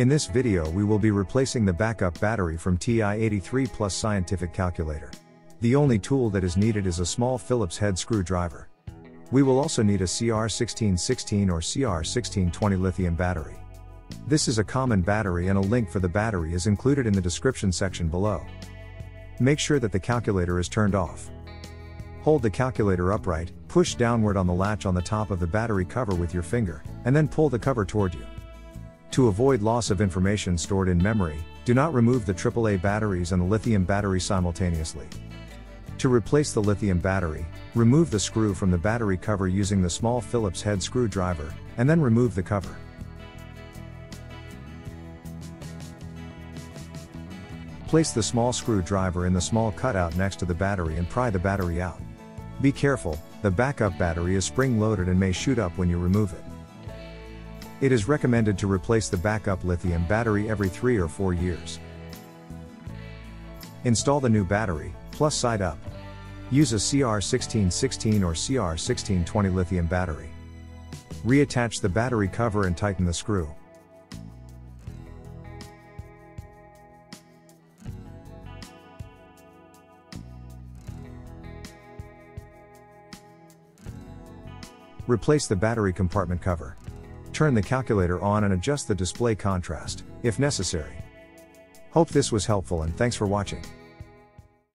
In this video we will be replacing the backup battery from TI-83 Plus scientific calculator. The only tool that is needed is a small Phillips head screwdriver. We will also need a CR1616 or CR1620 lithium battery. This is a common battery and a link for the battery is included in the description section below. Make sure that the calculator is turned off. Hold the calculator upright, push downward on the latch on the top of the battery cover with your finger, and then pull the cover toward you. To avoid loss of information stored in memory, do not remove the AAA batteries and the lithium battery simultaneously. To replace the lithium battery, remove the screw from the battery cover using the small Phillips head screwdriver, and then remove the cover. Place the small screwdriver in the small cutout next to the battery and pry the battery out. Be careful, the backup battery is spring-loaded and may shoot up when you remove it. It is recommended to replace the backup lithium battery every 3 or 4 years. Install the new battery, plus side up. Use a CR1616 or CR1620 lithium battery. Reattach the battery cover and tighten the screw. Replace the battery compartment cover. Turn the calculator on and adjust the display contrast, if necessary. Hope this was helpful and thanks for watching.